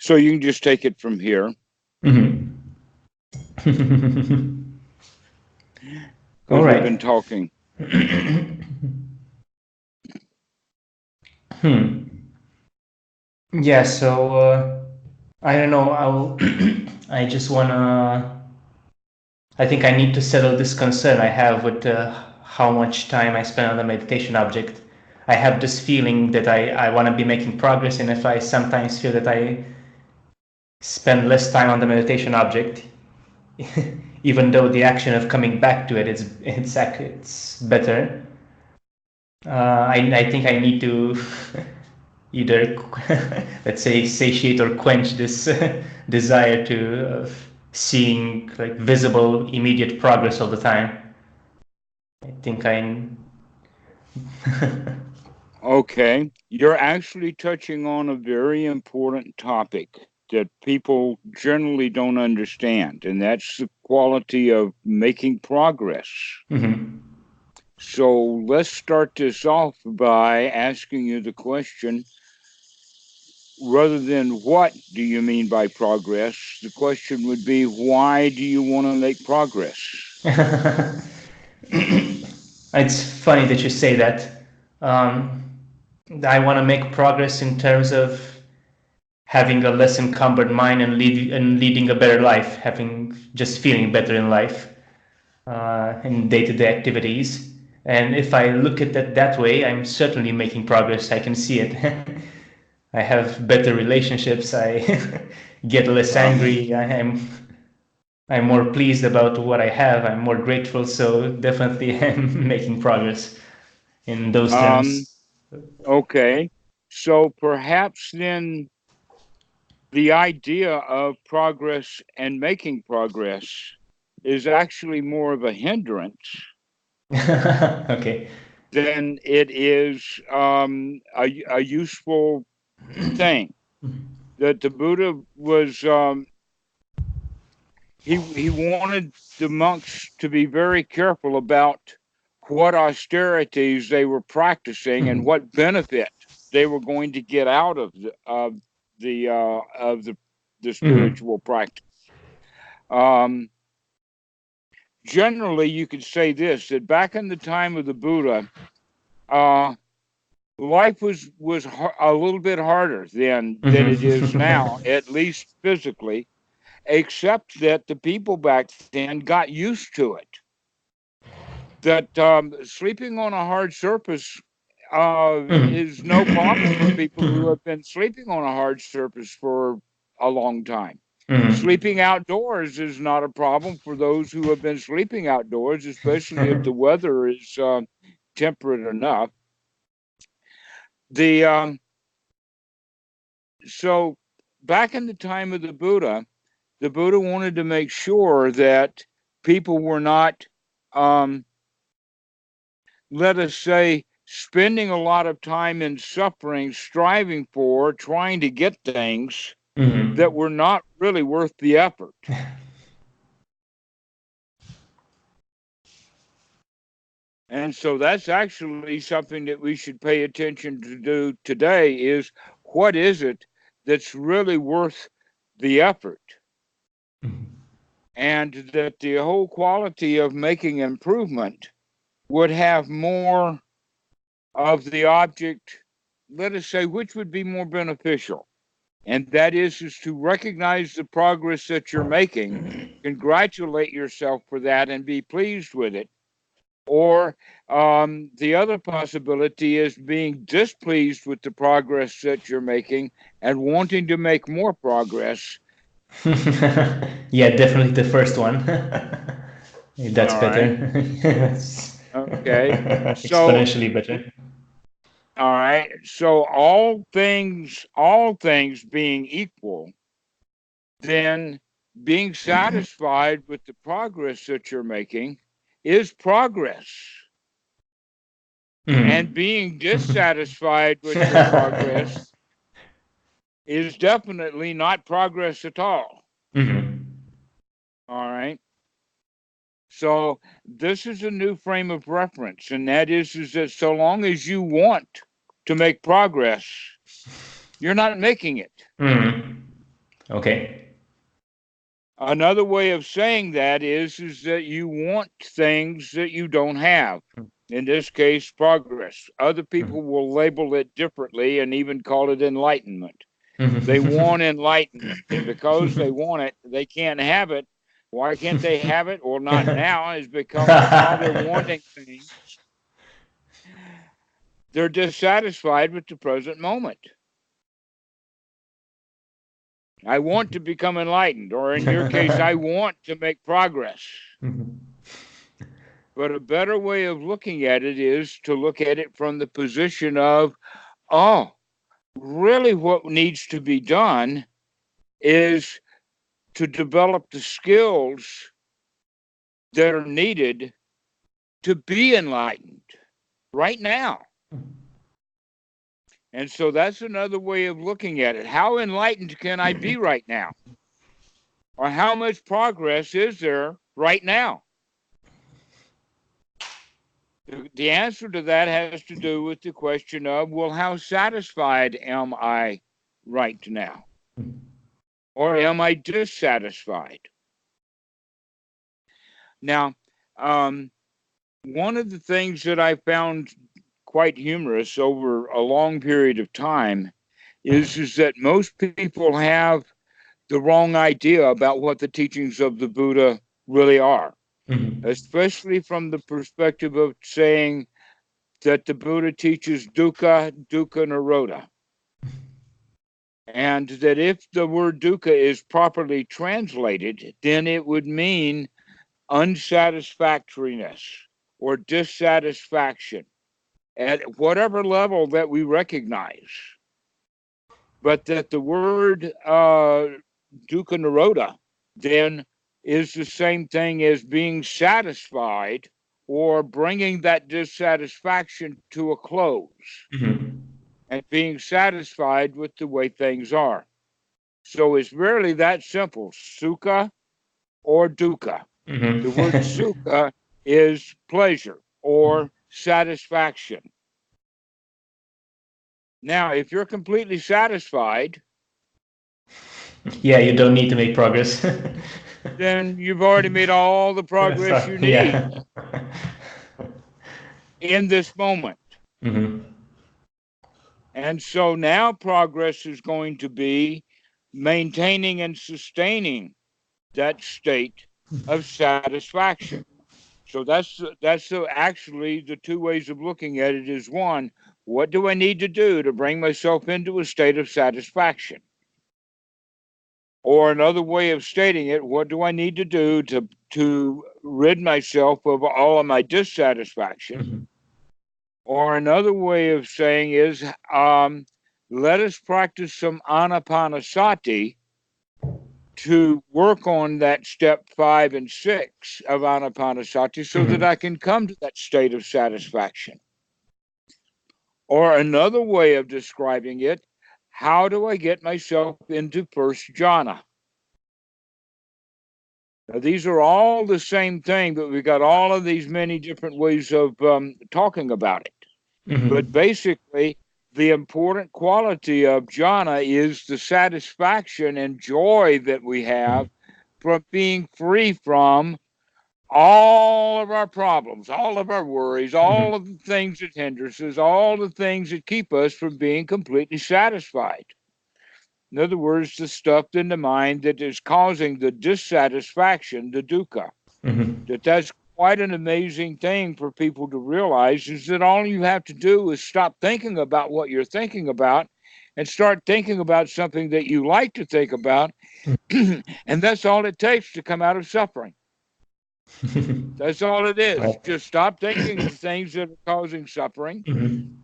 So you can just take it from here. Mm-hmm. All Because we've right. been talking. Yeah, so I don't know. I just wanna. I think I need to settle this concern I have with how much time I spend on the meditation object. I have this feeling that I want to be making progress, and if I sometimes feel that I spend less time on the meditation object, even though the action of coming back to it it's better. I think I need to either let's say satiate or quench this desire to seeing like visible immediate progress all the time. I think I Okay. You're actually touching on a very important topic that people generally don't understand, and that's the quality of making progress. Mhm. So let's start this off by asking you the question, rather than what do you mean by progress, the question would be, why do you want to make progress? It's funny that you say that. Um, I want to make progress in terms of having a less encumbered mind and leading a better life, having just feeling better in life, in day-to-day activities. And if I look at that that way, I'm certainly making progress. I can see it. I have better relationships. I get less Uh, angry. I'm more pleased about what I have. I'm more grateful. So definitely, I'm making progress in those um, terms. okay. So perhaps then the idea of progress and making progress is actually more of a hindrance Okay. than it is a useful thing. That the Buddha was, he wanted the monks to be very careful about what austerities they were practicing and Mhm. what benefit they were going to get out of the Mhm. spiritual practice. Um, Generally, you could say this, that back in the time of the Buddha, uh, life was a little bit harder than it is now, Mhm. at least physically, except that the people back then got used to it. That sleeping on a hard surface is no problem for people who have been sleeping on a hard surface for a long time. Mhm. Sleeping outdoors is not a problem for those who have been sleeping outdoors, especially if the weather is temperate enough. The So back in the time of the Buddha wanted to make sure that people were not, um, let us say, spending a lot of time in suffering, striving for, trying to get things that Mhm. were not really worth the effort. And so that's actually something that we should pay attention to do today is, what is it that's really worth the effort? And that the whole quality of making improvement would have more of the object, let us say, which would be more beneficial. And that is to recognize the progress that you're making, congratulate yourself for that, and be pleased with it. Or the other possibility is being displeased with the progress that you're making and wanting to make more progress. Yeah, definitely the first one. That's All right. better. Yes. Okay. So, Exponentially better. all right. So all things being equal, then being satisfied with the progress that you're making is progress. And Mhm. being dissatisfied with your progress is definitely not progress at all. Mhm. All right. So this is a new frame of reference, and that is that so long as you want to make progress, you're not making it. Mhm. Okay. Another way of saying that is that you want things that you don't have. In this case, progress. Other people will label it differently and even call it enlightenment. They want enlightenment, and because they want it, they can't have it. Why can't they have it? Well, not now, is because while they're wanting things, they're dissatisfied with the present moment. I want to become enlightened, or in your case, I want to make progress. But a better way of looking at it is to look at it from the position of, oh, really what needs to be done is to develop the skills that are needed to be enlightened right now. And so that's another way of looking at it. How enlightened can I be right now? Or how much progress is there right now? The answer to that has to do with the question of, well, how satisfied am I right now? Or am I dissatisfied? Now, one of the things that I found quite humorous over a long period of time is that most people have the wrong idea about what the teachings of the Buddha really are, especially from the perspective of saying that the Buddha teaches dukkha, dukkha nirodha. And that if the word dukkha is properly translated, then it would mean unsatisfactoriness or dissatisfaction at whatever level that we recognize. But that the word dukkha nirodha then is the same thing as being satisfied or bringing that dissatisfaction to a close and being satisfied with the way things are. So it's really that simple, sukha or dukkha. The word sukha is pleasure or satisfaction. Now, if you're completely satisfied, yeah, you don't need to make progress. then you've already made all the progress you need in this moment. And so now progress is going to be maintaining and sustaining that state of satisfaction. So that's actually the two ways of looking at it is, one, what do I need to do to bring myself into a state of satisfaction? Or another way of stating it, what do I need to do to rid myself of all of my dissatisfaction? Or another way of saying is, let us practice some anapanasati to work on that step 5 and 6 of anapanasati so that I can come to that state of satisfaction. Or another way of describing it, how do I get myself into first jhana? Now, these are all the same thing, but we've got all of these many different ways of talking about it. But basically, the important quality of jhana is the satisfaction and joy that we have from being free from all of our problems, all of our worries, all of the things that hinder us, all the things that keep us from being completely satisfied. In other words, the stuff in the mind that is causing the dissatisfaction, the dukkha. That's quite an amazing thing for people to realize, is that all you have to do is stop thinking about what you're thinking about and start thinking about something that you like to think about. And that's all it takes to come out of suffering. That's all it is. Right. Just stop thinking of things that are causing suffering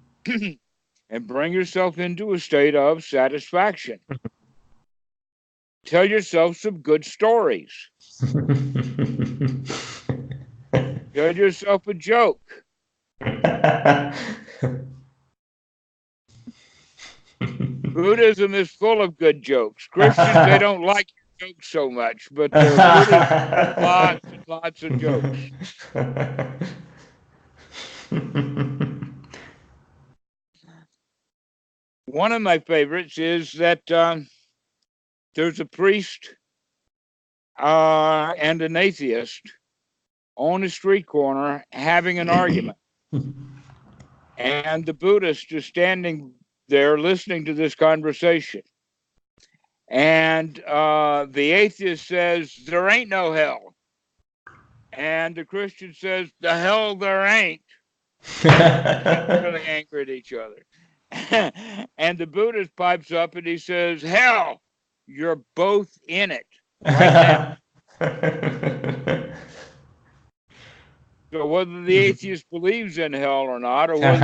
and bring yourself into a state of satisfaction. Tell yourself some good stories. Tell yourself a joke. Buddhism is full of good jokes. Christians, they don't like jokes so much, but Buddhism, lots and lots of jokes. One of my favorites is that there's a priest and an atheist on a street corner having an argument. And the Buddhist is standing there listening to this conversation. And the atheist says, there ain't no hell. And the Christian says, the hell there ain't. Really angry at each other. And the Buddhist pipes up and he says, hell, you're both in it right now. So whether the atheist believes in hell or not, or whether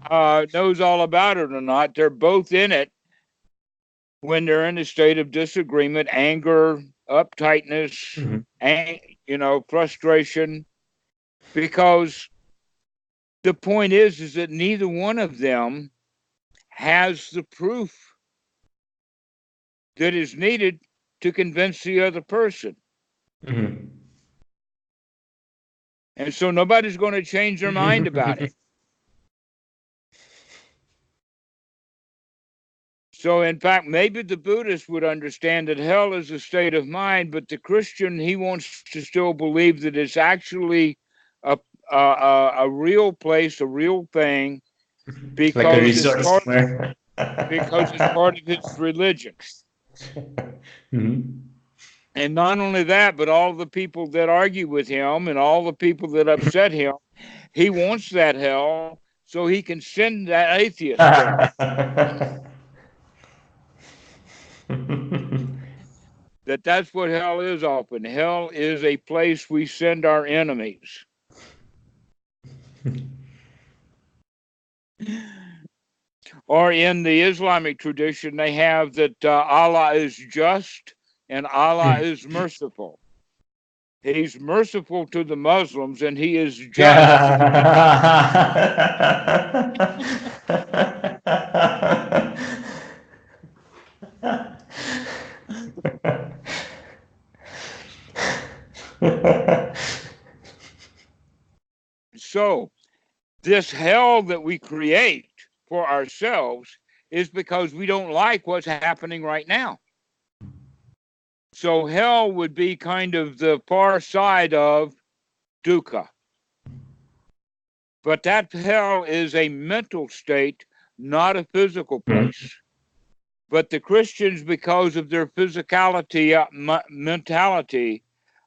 the knows all about it or not, they're both in it when they're in a state of disagreement, anger, uptightness, and frustration. Because the point is that neither one of them has the proof that is needed to convince the other person. And so nobody's going to change their mind about it. So, in fact, maybe the Buddhist would understand that hell is a state of mind, but the Christian, he wants to still believe that it's actually a real place, a real thing, because, like because it's part of his religion. And not only that, but all the people that argue with him and all the people that upset him, he wants that hell so he can send that atheist there. That's what hell is often. Hell is a place we send our enemies. Or in the Islamic tradition, they have that Allah is just and Allah is merciful. He's merciful to the Muslims and he is just. So, this hell that we create for ourselves is because we don't like what's happening right now. So hell would be kind of the far side of dukkha. But that hell is a mental state, not a physical place. But the Christians, because of their physicality, mentality,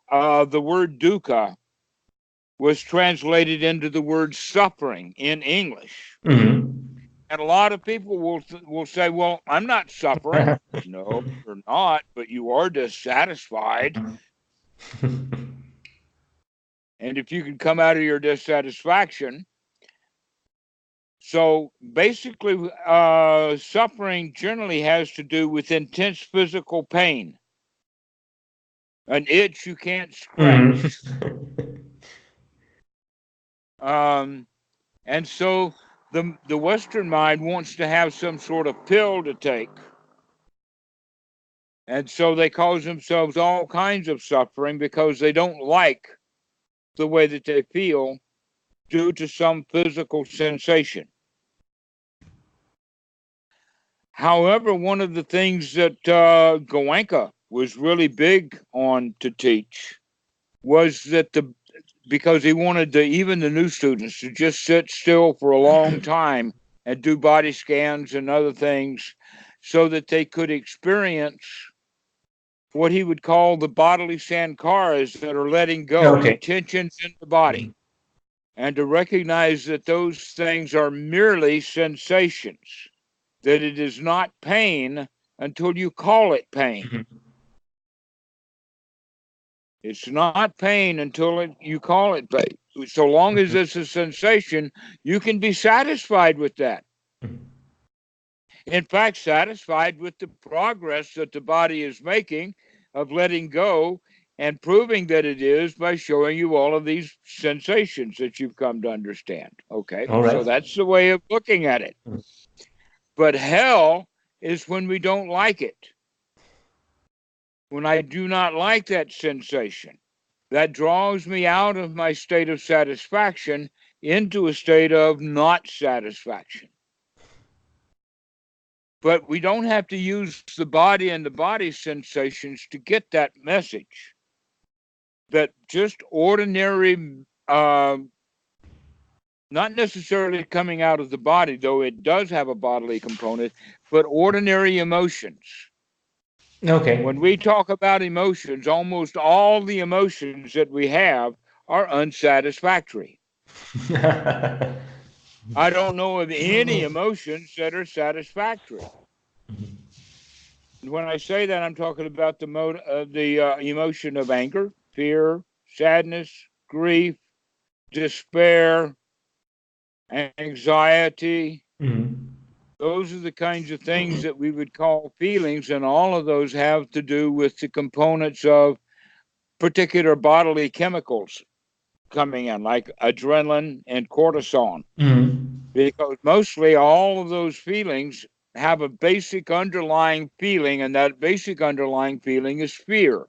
the word dukkha was translated into the word suffering in English. And a lot of people will say, well, I'm not suffering. No, you're not, but you are dissatisfied. And if you can come out of your dissatisfaction. So basically, suffering generally has to do with intense physical pain. An itch you can't scratch. And so the Western mind wants to have some sort of pill to take. And so they cause themselves all kinds of suffering because they don't like the way that they feel due to some physical sensation. However, one of the things that Goenka was really big on to teach was that because he wanted even the new students to just sit still for a long time and do body scans and other things so that they could experience what he would call the bodily sankharas that are letting go, the tensions in the body, and to recognize that those things are merely sensations, that it is not pain until you call it pain. It's not pain until you call it pain. So long as it's a sensation, you can be satisfied with that. In fact, satisfied with the progress that the body is making of letting go and proving that it is by showing you all of these sensations that you've come to understand. Okay, so that's the way of looking at it. But hell is when we don't like it. When I do not like that sensation, that draws me out of my state of satisfaction into a state of not satisfaction. But we don't have to use the body and the body sensations to get that message. That just ordinary, not necessarily coming out of the body, though it does have a bodily component, but ordinary emotions. Okay. When we talk about emotions, almost all the emotions that we have are unsatisfactory. I don't know of any emotions that are satisfactory. When I say that, I'm talking about the emotion of anger, fear, sadness, grief, despair, anxiety. Those are the kinds of things that we would call feelings, and all of those have to do with the components of particular bodily chemicals coming in, like adrenaline and cortisol. Because mostly all of those feelings have a basic underlying feeling, and that basic underlying feeling is fear.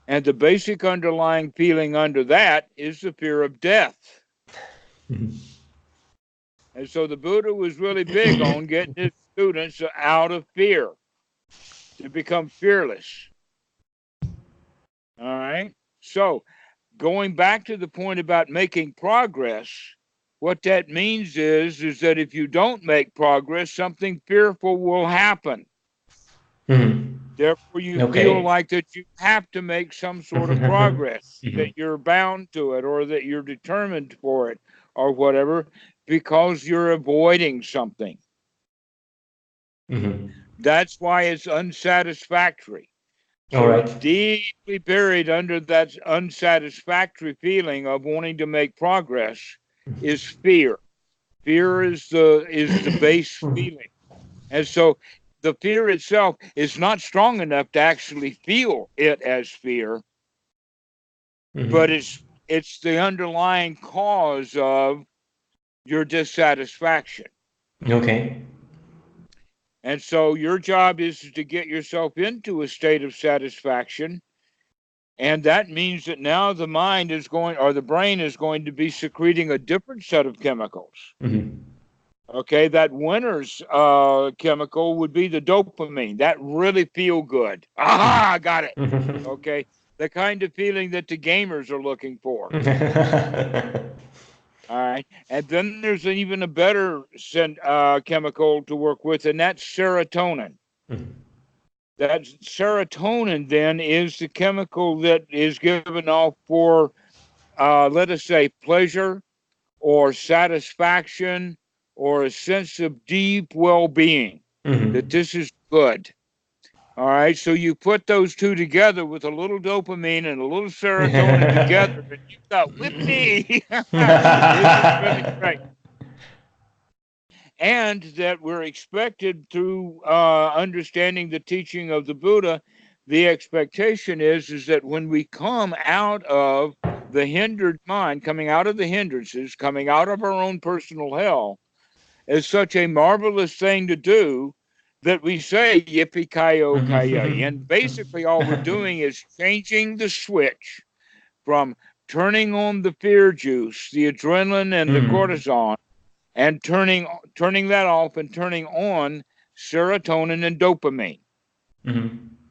And the basic underlying feeling under that is the fear of death. And so the Buddha was really big on getting his students out of fear, to become fearless. All right. So going back to the point about making progress, what that means is that if you don't make progress, something fearful will happen. Therefore, you feel like that you have to make some sort of progress, that you're bound to it, or that you're determined for it, or whatever, because you're avoiding something. That's why it's unsatisfactory. So deeply buried under that unsatisfactory feeling of wanting to make progress is fear. Fear is the base feeling. And so the fear itself is not strong enough to actually feel it as fear, but it's the underlying cause of your dissatisfaction. Okay. And so your job is to get yourself into a state of satisfaction. And that means that now the mind is going, or the brain is going to be secreting a different set of chemicals. Okay, that winner's chemical would be the dopamine. That really feel good. Aha, I got it. Okay, the kind of feeling that the gamers are looking for. All right, and then there's even a better chemical to work with, and that's serotonin. That serotonin then is the chemical that is given off for, let us say, pleasure or satisfaction or a sense of deep well-being, that this is good. All right, so you put those two together with a little dopamine and a little serotonin together, and you've got whippy. It's really great. And that we're expected through understanding the teaching of the Buddha, the expectation is that when we come out of the hindered mind, coming out of the hindrances, coming out of our own personal hell, is such a marvelous thing to do that we say yippee-ki-yo-ki-yay. And basically all we're doing is changing the switch from turning on the fear juice, the adrenaline and the cortisol, and turning that off and turning on serotonin and dopamine.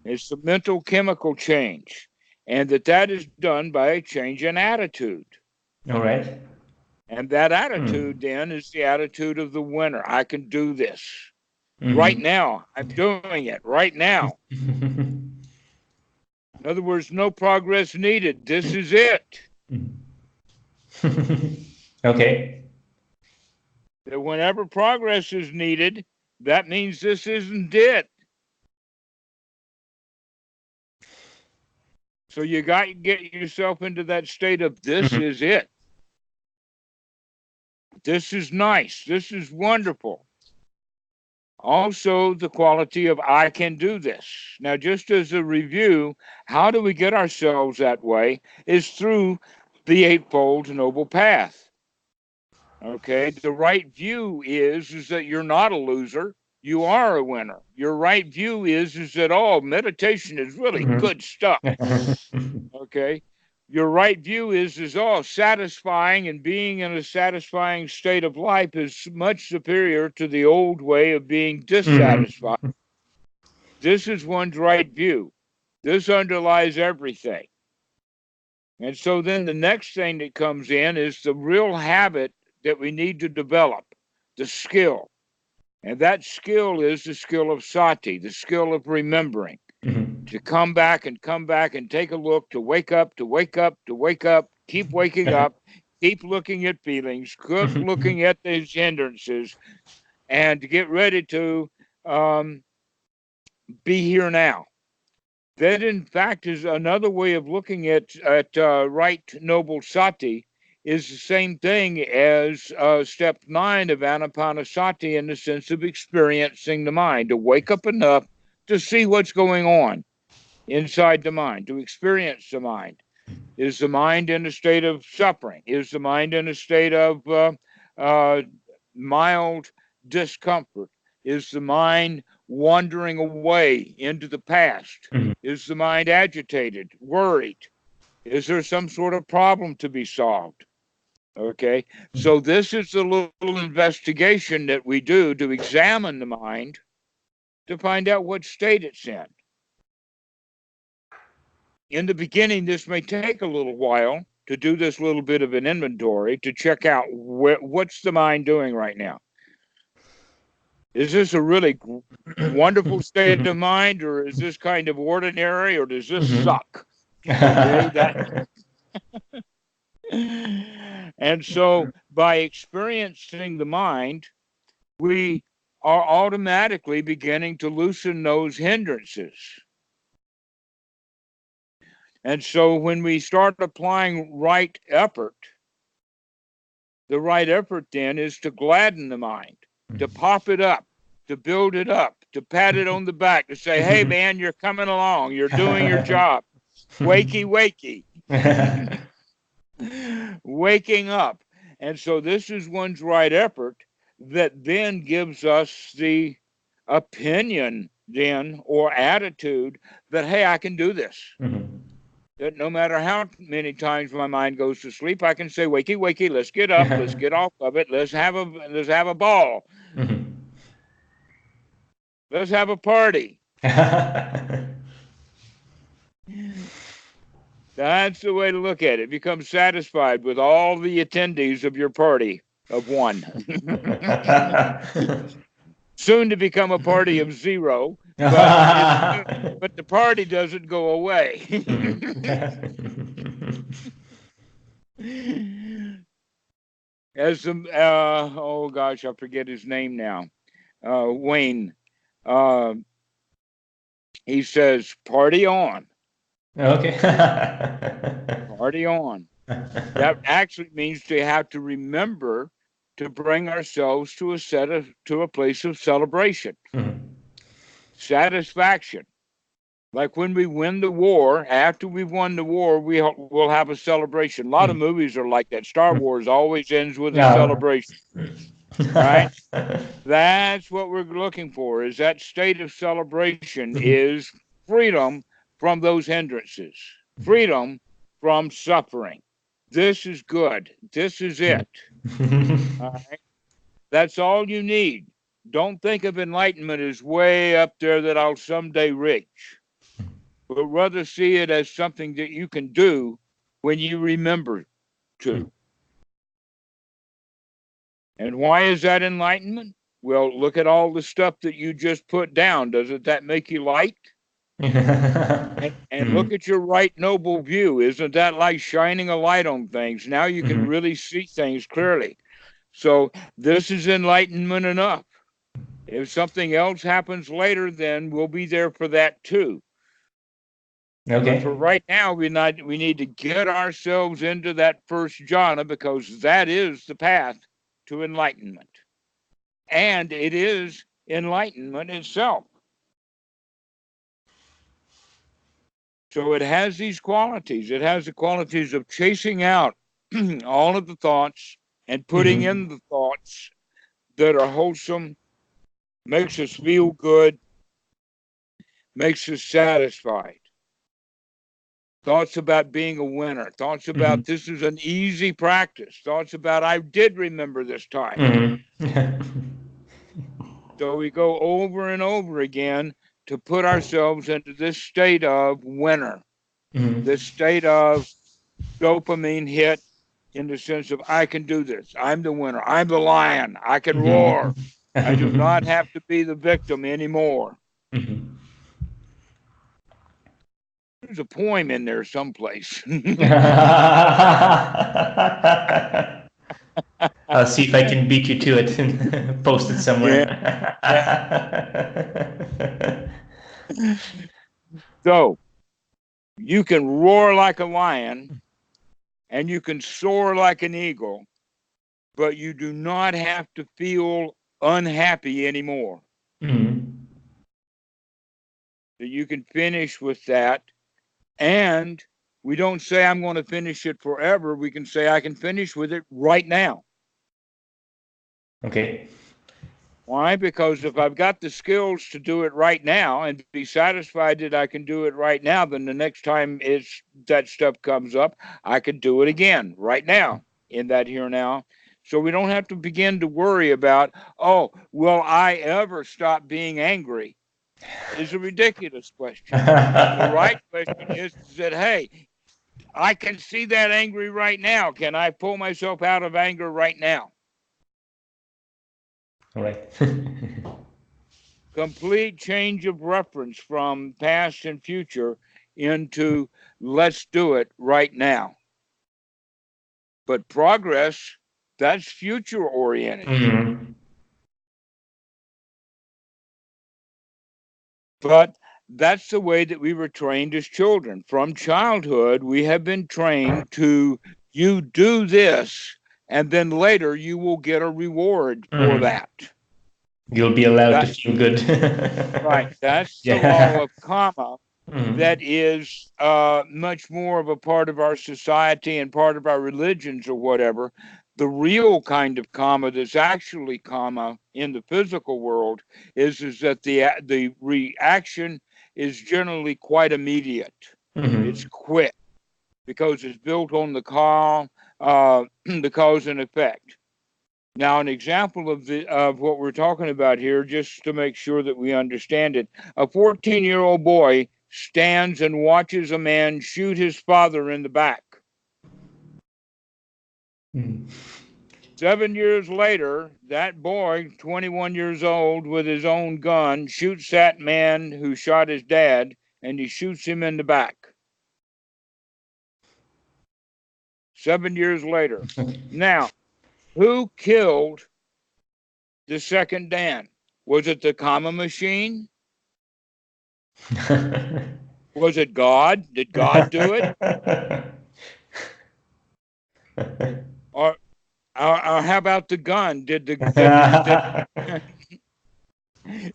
It's a mental chemical change, and that is done by a change in attitude. All right. And that attitude then is the attitude of the winner. I can do this. Right now. I'm doing it right now. In other words, no progress needed. This is it. Okay. That whenever progress is needed, that means this isn't it. So you got to get yourself into that state of this is it. This is nice. This is wonderful. Also, the quality of I can do this. Now, just as a review, how do we get ourselves that way is through the Eightfold Noble Path. Okay, the right view is that you're not a loser. You are a winner. Your right view is that, oh, meditation is really good stuff. Okay, Your right view is all satisfying, and being in a satisfying state of life is much superior to the old way of being dissatisfied. This is one's right view. This underlies everything. And so then the next thing that comes in is the real habit that we need to develop, the skill. And that skill is the skill of Sati, the skill of remembering. To come back and take a look, to wake up, keep waking up, keep looking at feelings, keep looking at these hindrances, and to get ready to be here now. That, in fact, is another way of looking at right noble Sati, is the same thing as step 9 of Anapanasati, in the sense of experiencing the mind, to wake up enough to see what's going on inside the mind, to experience the mind. Is the mind in a state of suffering? Is the mind in a state of mild discomfort? Is the mind wandering away into the past? Is the mind agitated, worried? Is there some sort of problem to be solved? Okay, so this is the little investigation that we do to examine the mind to find out what state it's in. In the beginning, this may take a little while to do this little bit of an inventory to check out what's the mind doing right now. Is this a really wonderful state of mind, or is this kind of ordinary, or does this suck? Okay, and so by experiencing the mind, we are automatically beginning to loosen those hindrances. And so when we start applying right effort, the right effort then is to gladden the mind, to pop it up, to build it up, to pat it on the back, to say, hey, man, you're coming along. You're doing your job. Wakey, wakey. Waking up. And so this is one's right effort that then gives us the opinion then, or attitude that, hey, I can do this. That no matter how many times my mind goes to sleep, I can say, wakey, wakey, let's get up, let's get off of it, let's have a ball. Let's have a party. That's the way to look at it. Become satisfied with all the attendees of your party of one. Soon to become a party of 0, but the party doesn't go away. As the oh gosh, I forget his name now. Wayne. He says, "Party on." Okay. Party on. That actually means to have to remember to bring ourselves to a place of celebration, satisfaction. Like when we win the war, after we've won the war, we'll have a celebration. A lot of movies are like that. Star Wars always ends with a celebration, right? That's what we're looking for, is that state of celebration is freedom from those hindrances, freedom from suffering. This is good. This is it. All right? That's all you need. Don't think of enlightenment as way up there that I'll someday reach, but rather see it as something that you can do when you remember to. And why is that enlightenment? Well, look at all the stuff that you just put down. Doesn't that make you light? And look at your right noble view. Isn't that like shining a light on things? Now you can really see things clearly. So this is enlightenment enough. If something else happens later, then we'll be there for that too. Okay. But for right now, we need to get ourselves into that first jhana, because that is the path to enlightenment. And it is enlightenment itself. So it has these qualities. It has the qualities of chasing out all of the thoughts and putting in the thoughts that are wholesome, makes us feel good, makes us satisfied. thoughts about being a winner, thoughts about this is an easy practice, thoughts about I did remember this time. So we go over and over again to put ourselves into this state of winner, this state of dopamine hit, in the sense of I can do this, I'm the winner, I'm the lion, I can roar, I do not have to be the victim anymore. There's a poem in there someplace. I'll see if I can beat you to it and post it somewhere. So you can roar like a lion and you can soar like an eagle, but you do not have to feel unhappy anymore. So you can finish with that. And we don't say I'm going to finish it forever. We can say I can finish with it right now. Okay. Why? Because if I've got the skills to do it right now and be satisfied that I can do it right now, then the next time that stuff comes up, I can do it again right now in that here now. So we don't have to begin to worry about, oh, will I ever stop being angry? Is a ridiculous question. The right question is that, hey, I can see that angry right now. Can I pull myself out of anger right now? All right. Complete change of reference from past and future into let's do it right now. But progress, that's future oriented. But that's the way that we were trained as children. From childhood, we have been trained to, you do this, and then later you will get a reward for that. You'll be allowed to feel good. Right. That's the law of karma. That is much more of a part of our society and part of our religions or whatever. The real kind of karma that's actually karma in the physical world is that the reaction is generally quite immediate. It's quick because it's built on the cause and effect. Now, an example of what we're talking about here, just to make sure that we understand it, a 14-year-old boy stands and watches a man shoot his father in the back. 7 years later, that boy, 21 years old, with his own gun, shoots that man who shot his dad, and he shoots him in the back. 7 years later. Now, who killed the second Dan? Was it the karma machine? Was it God? Did God do it? Or how about the gun? It's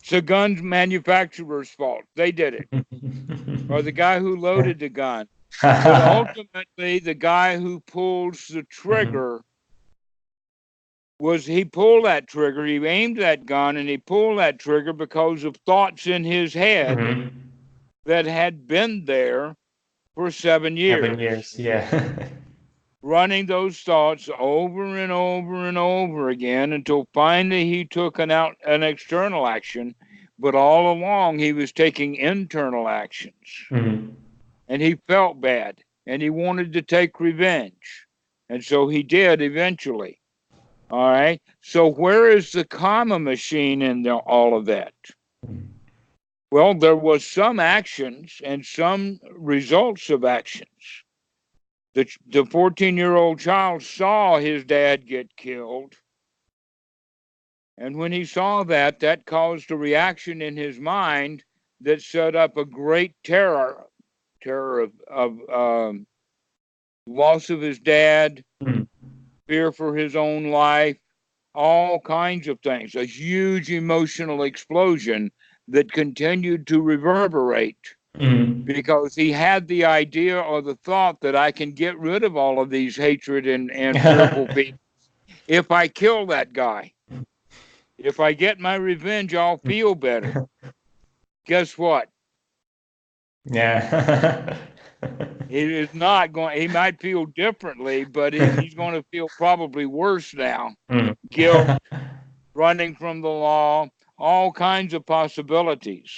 the gun manufacturer's fault. They did it. Or the guy who loaded the gun. But ultimately, the guy who pulls the trigger he pulled that trigger, he aimed that gun, and he pulled that trigger because of thoughts in his head that had been there for 7 years. 7 years, yeah. Running those thoughts over and over and over again until finally he took an external action, but all along he was taking internal actions. And he felt bad, and he wanted to take revenge. And so he did eventually. All right. So where is the karma machine in all of that? Well, there was some actions and some results of actions. The 14-year-old child saw his dad get killed. And when he saw that, that caused a reaction in his mind that set up a great terror of loss of his dad, fear for his own life, all kinds of things, a huge emotional explosion that continued to reverberate because he had the idea or the thought that I can get rid of all of these hatred and fearful people if I kill that guy. If I get my revenge, I'll feel better. Guess what? Yeah. He is not going. He might feel differently, but he's going to feel probably worse now. Mm. Guilt, running from the law, all kinds of possibilities.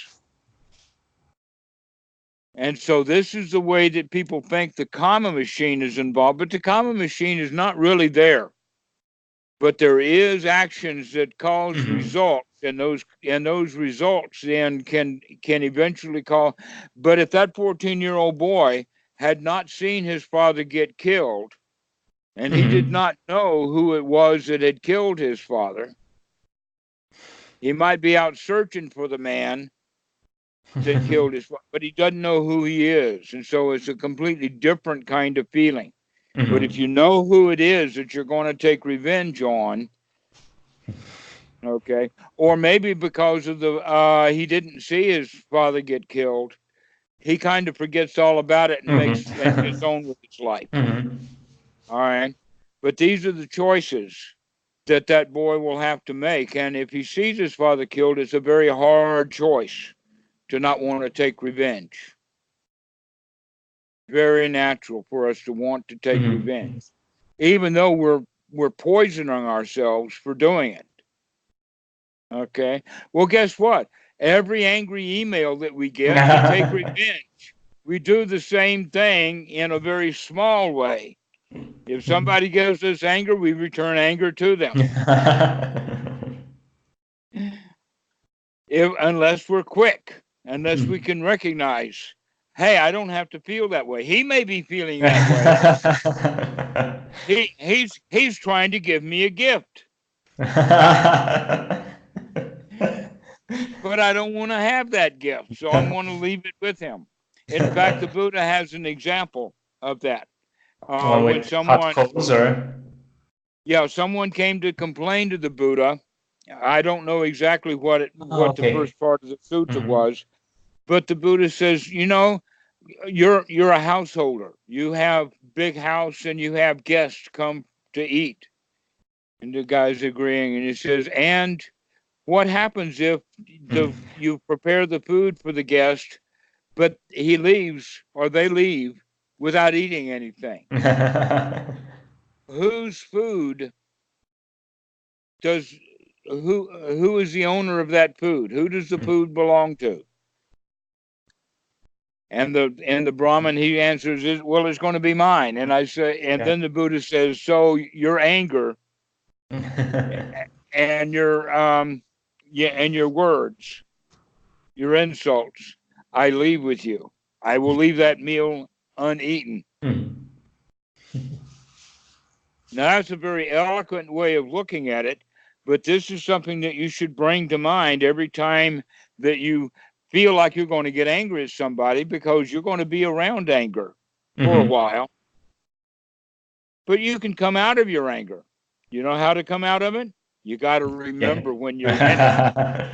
And so this is the way that people think the karma machine is involved, but the karma machine is not really there. But there is actions that cause results, and those results then can eventually call. But if that 14-year-old boy had not seen his father get killed, and he did not know who it was that had killed his father, he might be out searching for the man that killed his father, but he doesn't know who he is. And so it's a completely different kind of feeling. But if you know who it is that you're going to take revenge on, okay, or maybe because of he didn't see his father get killed, he kind of forgets all about it and gets on with his life. All right. But these are the choices that boy will have to make. And if he sees his father killed, it's a very hard choice to not want to take revenge. Very natural for us to want to take revenge, even though we're poisoning ourselves for doing it. Okay. Well, guess what? Every angry email that we get, we take revenge. We do the same thing in a very small way. If somebody gives us anger, we return anger to them. Unless we're quick, unless we can recognize, hey, I don't have to feel that way. He may be feeling that way. He's trying to give me a gift. But I don't want to have that gift, so I'm going to leave it with him. In fact, the Buddha has an example of that. When someone, someone came to complain to the Buddha. I don't know exactly what the first part of the sutta was, but the Buddha says, you're a householder. You have big house and you have guests come to eat. And the guy's agreeing, and he says, and what happens if you prepare the food for the guest, but he leaves or they leave without eating anything? Whose food who is the owner of that food? Who does the food belong to? And the Brahmin, he answers, well, it's going to be mine. And I say, and then the Buddha says, so your anger and your and your words, your insults, I leave with you. I will leave that meal uneaten. Now, that's a very eloquent way of looking at it, but this is something that you should bring to mind every time that you feel like you're going to get angry at somebody, because you're going to be around anger for a while. But you can come out of your anger. You know how to come out of it? You got to remember when you're in it.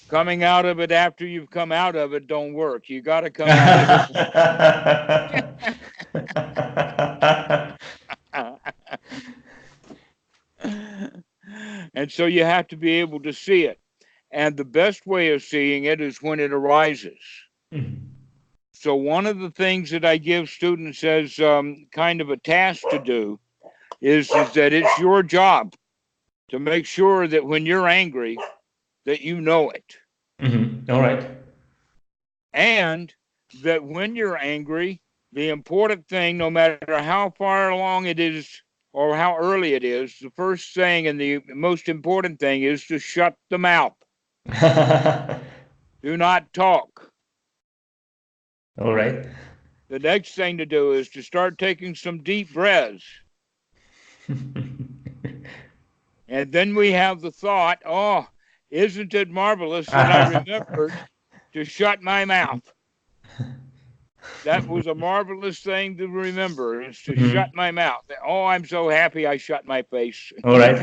Coming out of it after you've come out of it don't work. You got to come out of it. And so you have to be able to see it. And the best way of seeing it is when it arises. So one of the things that I give students as kind of a task to do is that it's your job to make sure that when you're angry, that you know it. All right. And that when you're angry, the important thing, no matter how far along it is or how early it is, the first thing and the most important thing is to shut the mouth. Do not talk. All right. The next thing to do is to start taking some deep breaths. And then we have the thought, oh, isn't it marvelous that I remembered to shut my mouth? That was a marvelous thing to remember, is to shut my mouth. Oh, I'm so happy I shut my face. All right.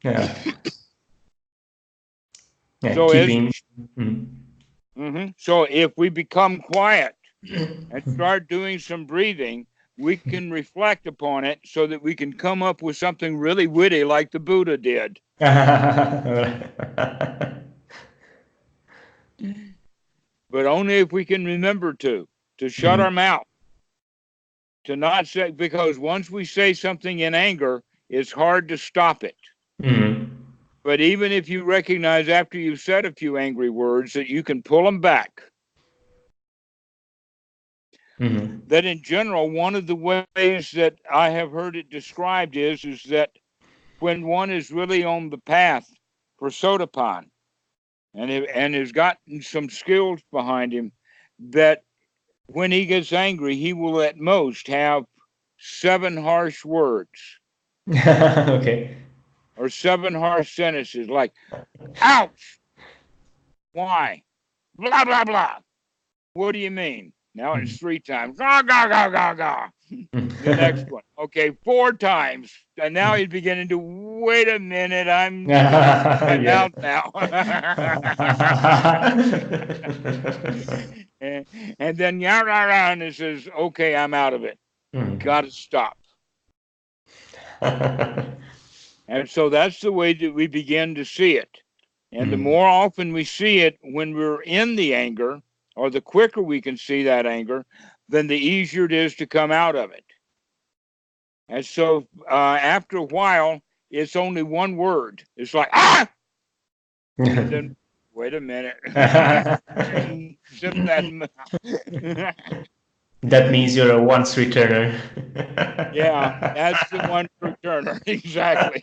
Yeah. So, so if we become quiet and start doing some breathing, we can reflect upon it so that we can come up with something really witty like the Buddha did. but only if we can remember to shut our mouth, to not say, because once we say something in anger, it's hard to stop it. But even if you recognize after you've said a few angry words that you can pull them back, that in general, one of the ways that I have heard it described is that when one is really on the path for Sotapan and has gotten some skills behind him, that when he gets angry, he will at most have 7 harsh words. Okay. Or 7 harsh sentences like, ouch! Why? Blah, blah, blah. What do you mean? Now it's 3 times. Gah, gah, gah, gah, gah. The next one. Okay, 4 times. And now he's beginning to, wait a minute, I'm out now. and then, yah, rah, rah, and it says, okay, I'm out of it. Got to stop. And so that's the way that we begin to see it. And the more often we see it when we're in the anger, or the quicker we can see that anger, then the easier it is to come out of it. And so after a while, it's only one word. It's like, ah! And then, wait a minute. Zip that. That means you're a once returner. Yeah, that's the one returner. Exactly.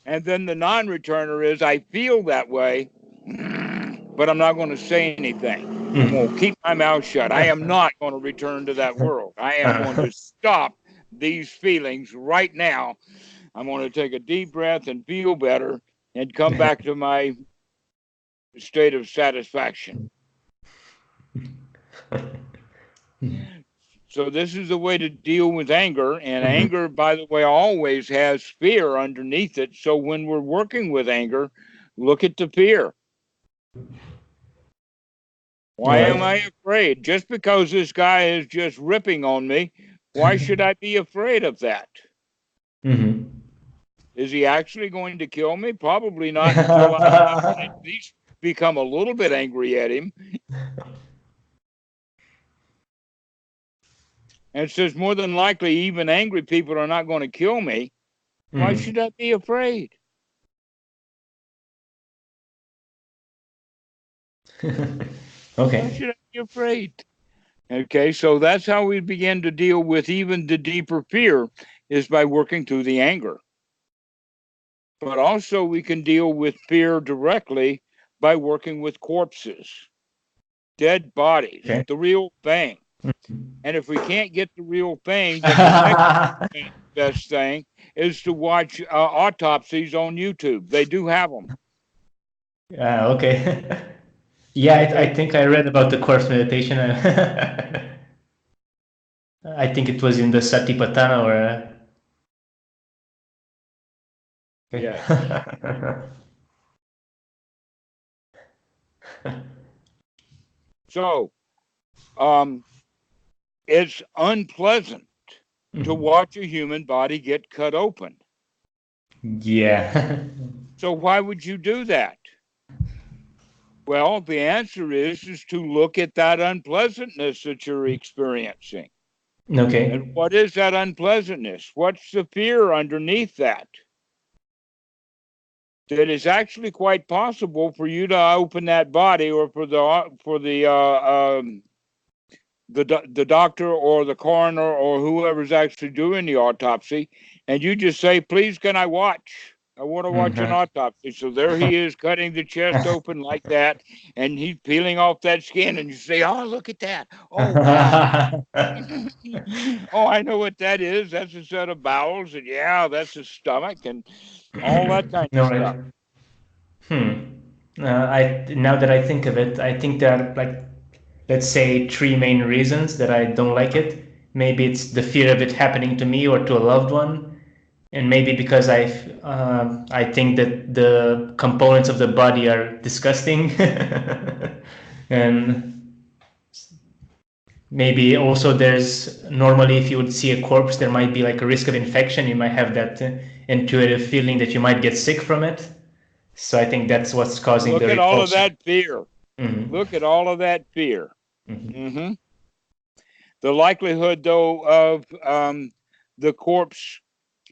And then the non-returner is, I feel that way, but I'm not going to say anything. I'm going to keep my mouth shut. I am not going to return to that world. I am going to stop these feelings right now. I'm going to take a deep breath and feel better and come back to my state of satisfaction. So this is the way to deal with anger. And anger, by the way, always has fear underneath it. So when we're working with anger, look at the fear. Why am I afraid? Just because this guy is just ripping on me, why should I be afraid of that? Is he actually going to kill me? Probably not until I at least become a little bit angry at him. And it says more than likely, even angry people are not going to kill me. Why should I be afraid? Okay. Why should I be afraid? Okay, so that's how we begin to deal with even the deeper fear, is by working through the anger. But also we can deal with fear directly by working with corpses, dead bodies, the real thing. And if we can't get the real thing, then the next best thing is to watch autopsies on YouTube. They do have them. Okay. Yeah, I think I read about the corpse meditation. I think it was in the Sati or. Yeah. So, it's unpleasant to watch a human body get cut open. Yeah. So why would you do that? Well, the answer is to look at that unpleasantness that you're experiencing. Okay. And what is that unpleasantness? What's the fear underneath that? That it's actually quite possible for you to open that body, or for the doctor or the coroner or whoever's actually doing the autopsy, and you just say, please, can I watch? I want to watch an autopsy. So there he is, cutting the chest open like that, and he's peeling off that skin, and you say, oh, look at that. Oh, wow. Oh, I know what that is. That's a set of bowels, and yeah, that's a stomach, and all that kind of stuff. Now that I think of it, I think there are, like, let's say 3 main reasons that I don't like it. Maybe it's the fear of it happening to me or to a loved one, and maybe because I think that the components of the body are disgusting, and maybe also there's normally if you would see a corpse, there might be like a risk of infection. You might have that intuitive feeling that you might get sick from it. So I think that's what's causing the Look at all of repulsion. that fear. Mhm. Look at all of that fear. Mhm. The likelihood, though, of the corpse.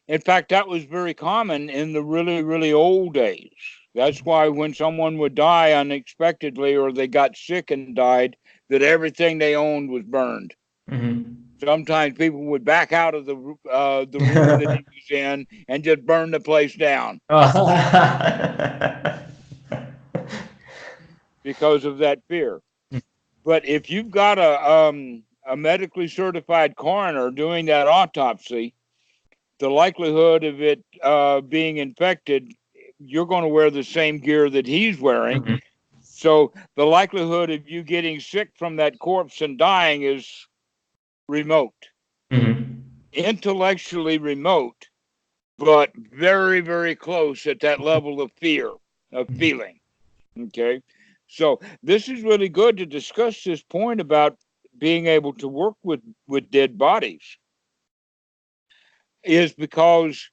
In fact, that was very common in the really, really old days. That's why when someone would die unexpectedly or they got sick and died, that everything they owned was burned. Mhm. Sometimes people would back out of the room that he was in and just burn the place down because of that fear. But if you've got a medically certified coroner doing that autopsy, the likelihood of it being infected, you're going to wear the same gear that he's wearing. Mhm. So the likelihood of you getting sick from that corpse and dying is remote, Mhm. intellectually remote, but very, very close at that level of fear, of feeling. Okay. So this is really good to discuss this point about being able to work with dead bodies, is because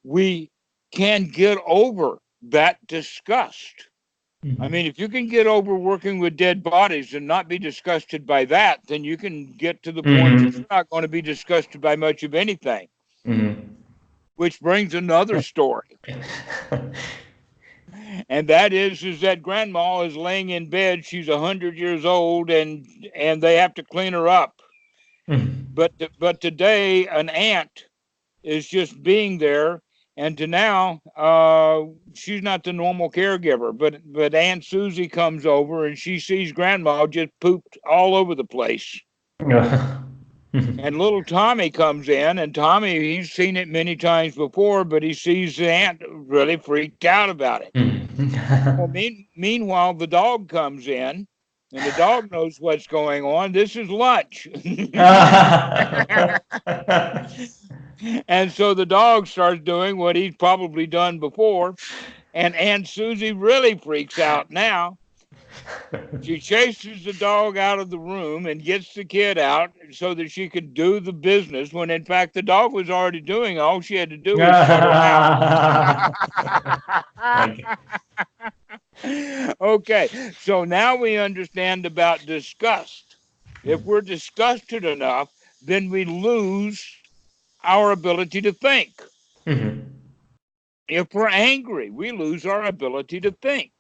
we can get over that disgust. I mean, if you can get over working with dead bodies and not be disgusted by that, then you can get to the point that you're not going to be disgusted by much of anything. Mhm. Which brings another story. And that is that grandma is laying in bed. She's 100 years old, and they have to clean her up. Mhm. But today, an aunt is just being there, and to now, she's not the normal caregiver. But Aunt Susie comes over, and she sees grandma just pooped all over the place. And little Tommy comes in, and Tommy, he's seen it many times before, but he sees the aunt really freaked out about it. Well, meanwhile, the dog comes in, and the dog knows what's going on. This is lunch. And so the dog starts doing what he's probably done before, and Aunt Susie really freaks out now. She chases the dog out of the room and gets the kid out so that she could do the business, when in fact the dog was already doing all she had to do was shut her mouth. Okay, so now we understand about disgust. If we're disgusted enough, then we lose our ability to think. If we're angry, we lose our ability to think.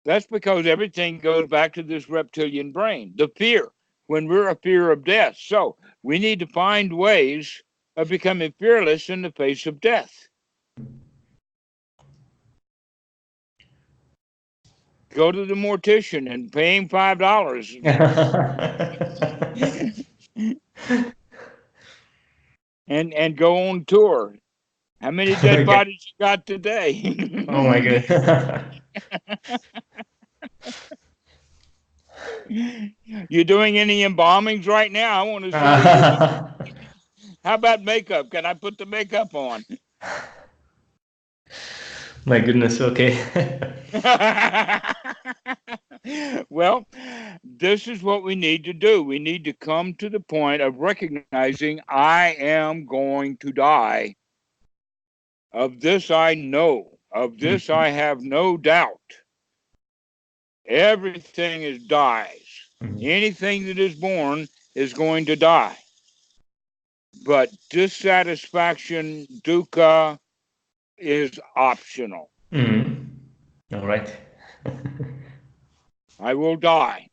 That's because everything goes back to this reptilian brain, the fear, when we're a fear of death. So we need to find ways of becoming fearless in the face of death. Go to the mortician and pay him $5. and go on tour. How many dead bodies you got today? Oh my god. You doing any embalmings right now? I want to see what you're doing. How about makeup? Can I put the makeup on? My goodness, okay. Well, this is what we need to do. We need to come to the point of recognizing I am going to die. Of this I know. Of this I have no doubt. Everything is dies. Anything that is born is going to die. But dissatisfaction, dukkha, is optional. All right. I will die.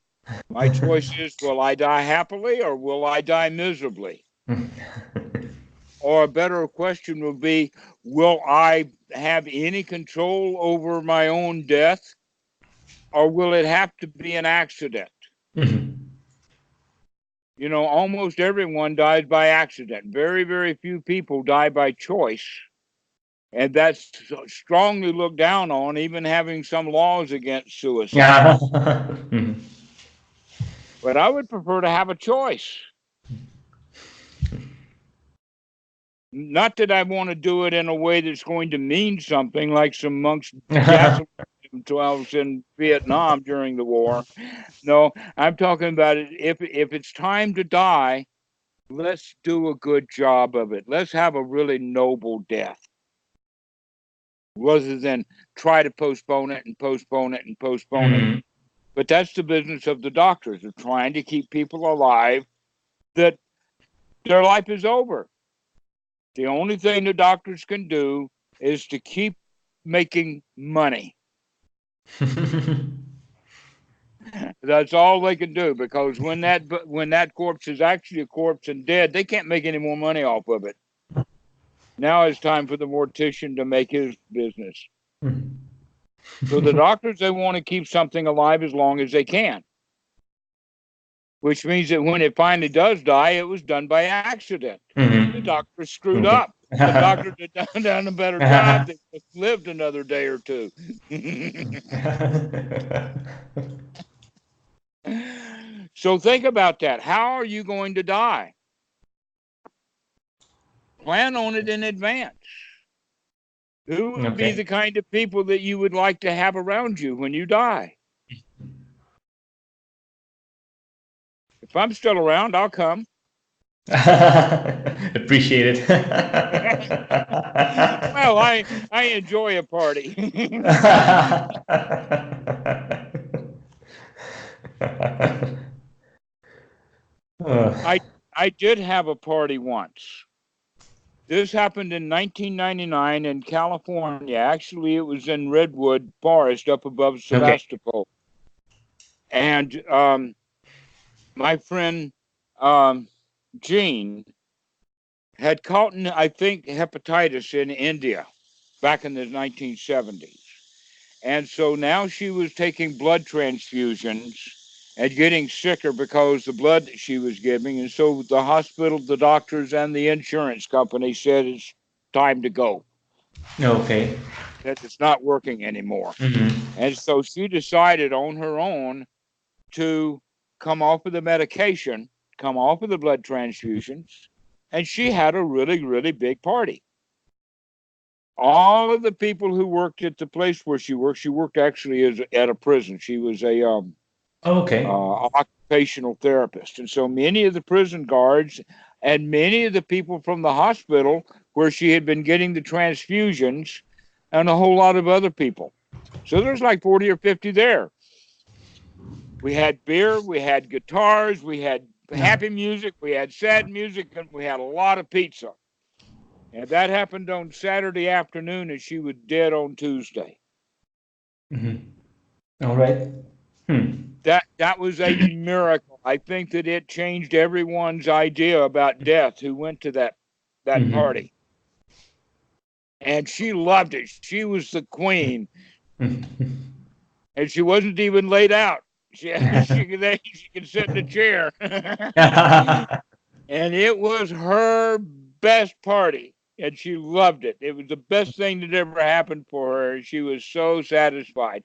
My choice is, will I die happily or will I die miserably? Or a better question would be, will I have any control over my own death, or will it have to be an accident? You know, almost everyone dies by accident. Very, very few people die by choice. And that's strongly looked down on, even having some laws against suicide. But I would prefer to have a choice. Not that I want to do it in a way that's going to mean something, like some monks gasoline themselves in Vietnam during the war. No, I'm talking about it. If it's time to die, let's do a good job of it. Let's have a really noble death, rather than try to postpone it and postpone it and postpone it. But that's the business of the doctors, of trying to keep people alive that their life is over. The only thing the doctors can do is to keep making money. That's all they can do, because when that corpse is actually a corpse and dead, they can't make any more money off of it. Now it's time for the mortician to make his business. So the doctors, they want to keep something alive as long as they can, which means that when it finally does die, it was done by accident. The doctor screwed up. The doctor had done a better job. They just lived another day or two. So think about that. How are you going to die? Plan on it in advance. Who would be the kind of people that you would like to have around you when you die? If I'm still around, I'll come. Appreciate it. Well, I enjoy a party. I did have a party once. This happened in 1999 in California. Actually, it was in Redwood Forest up above Sebastopol. And my friend Jean had caught, I think, hepatitis in India back in the 1970s. And so now she was taking blood transfusions and getting sicker because the blood that she was giving. And so the hospital, the doctors, and the insurance company said it's time to go. Okay. That it's not working anymore. And so she decided on her own to come off of the medication, come off of the blood transfusions, and she had a really, really big party. All of the people who worked at the place where she worked actually at a prison. She was a occupational therapist. And so many of the prison guards and many of the people from the hospital where she had been getting the transfusions, and a whole lot of other people. So there's like 40 or 50 there. We had beer, we had guitars, we had happy music, we had sad music, and we had a lot of pizza. And that happened on Saturday afternoon, and she was dead on Tuesday. All right. That was a miracle. I think that it changed everyone's idea about death who went to that party. And she loved it. She was the queen. And she wasn't even laid out. She could sit in a chair. And it was her best party. And she loved it. It was the best thing that ever happened for her. She was so satisfied.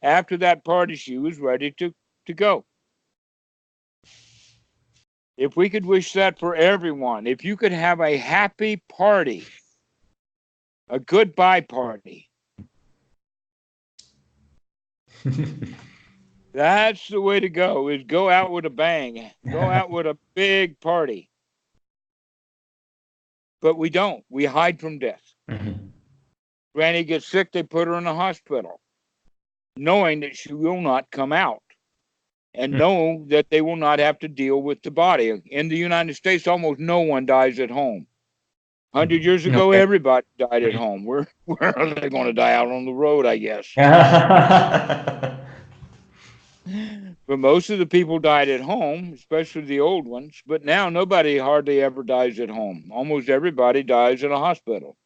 After that party, she was ready to go. If we could wish that for everyone, if you could have a happy party, a goodbye party, that's the way to go, is go out with a bang. Go out with a big party. But we don't. We hide from death. Granny gets sick, they put her in a hospital, knowing that she will not come out, and know that they will not have to deal with the body. In the United States, almost no one dies at home. 100 years ago, everybody died at home. Where are they going to die? Out on the road, I guess. But most of the people died at home, especially the old ones. But now nobody hardly ever dies at home. Almost everybody dies in a hospital.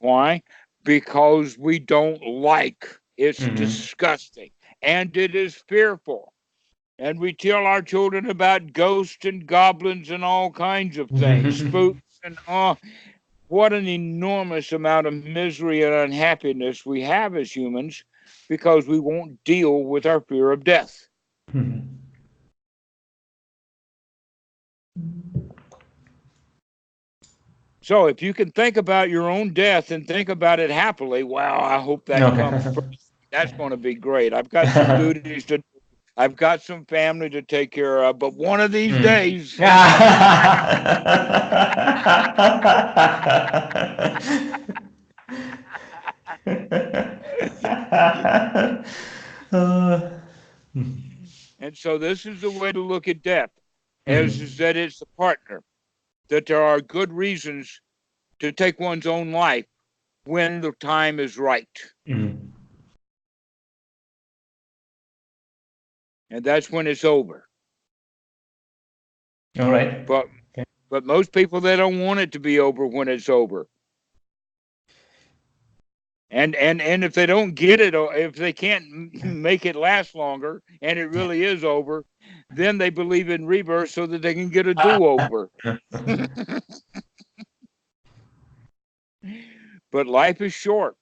Why? Because we don't like. It's disgusting. And it is fearful. And we tell our children about ghosts and goblins and all kinds of things, spooks, and what an enormous amount of misery and unhappiness we have as humans because we won't deal with our fear of death. So if you can think about your own death and think about it happily, wow, I hope that comes Okay. pretty soon. That's going to be great. I've got some duties to do. I've got some family to take care of, but one of these Mm. days, Uh, and so this is the way to look at death, as is mhm. that it's a partner, that there are good reasons to take one's own life when the time is right. Mhm. And that's when it's over. All right. But Okay. but most people, they don't want it to be over when it's over. And if they don't get it, or if they can't make it last longer and it really is over, then they believe in rebirth so that they can get a do-over. But life is short.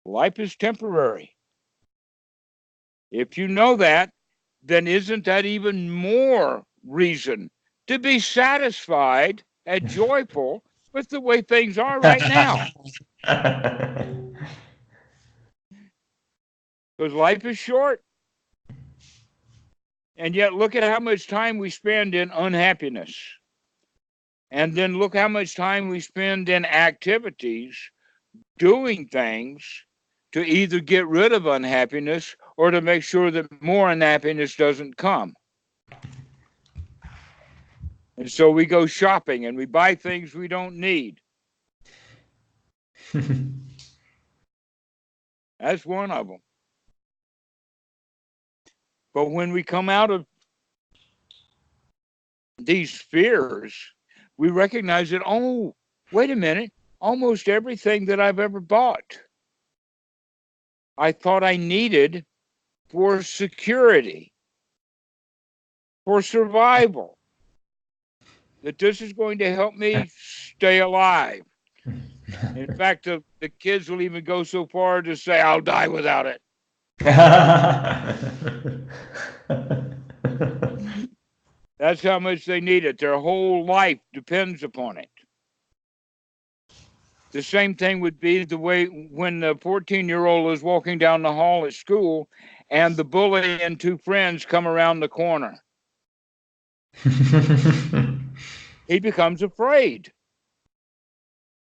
Life is temporary. If you know that, then isn't that even more reason to be satisfied and joyful with the way things are right now? Because life is short. And yet, look at how much time we spend in unhappiness. And then look how much time we spend in activities, doing things to either get rid of unhappiness or to make sure that more unhappiness doesn't come. And so we go shopping and we buy things we don't need. That's one of them. But when we come out of these fears, we recognize that, oh, wait a minute, almost everything that I've ever bought, I thought I needed for security, for survival, that this is going to help me stay alive. In fact, the kids will even go so far to say, I'll die without it. That's how much they need it. Their whole life depends upon it. The same thing would be the way when the 14-year-old is walking down the hall at school and the bully and two friends come around the corner. He becomes afraid.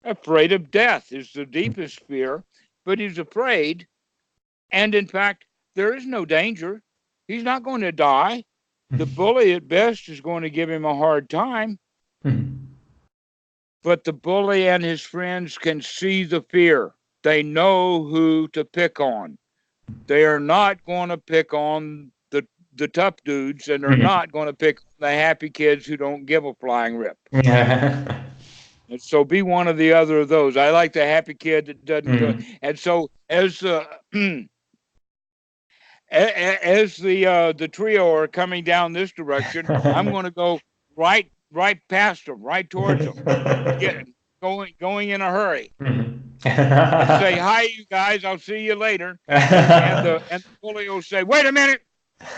Afraid of death is the deepest fear, but he's afraid. And in fact, there is no danger. He's not going to die. The bully at best is going to give him a hard time. But the bully and his friends can see the fear. They know who to pick on. They are not going to pick on the tough dudes, and they're not going to pick on the happy kids who don't give a flying rip. And so be one of the other of those. I like the happy kid that doesn't go. And so as the trio are coming down this direction, I'm going to go right past them, right towards them, going in a hurry, and say, "Hi, you guys. I'll see you later." And the bully will say, "Wait a minute."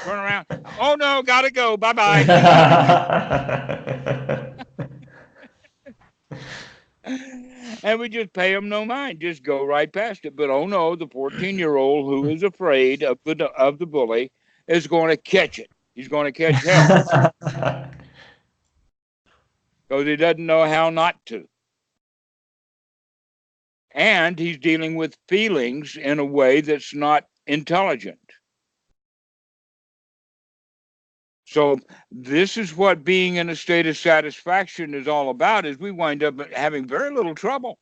Turn around. Oh no, gotta go. Bye bye. And we just pay them no mind, just go right past it. But oh no, the 14-year-old who is afraid of the bully is going to catch it. He's going to catch hell because he doesn't know how not to. And he's dealing with feelings in a way that's not intelligent. So this is what being in a state of satisfaction is all about, is we wind up having very little trouble.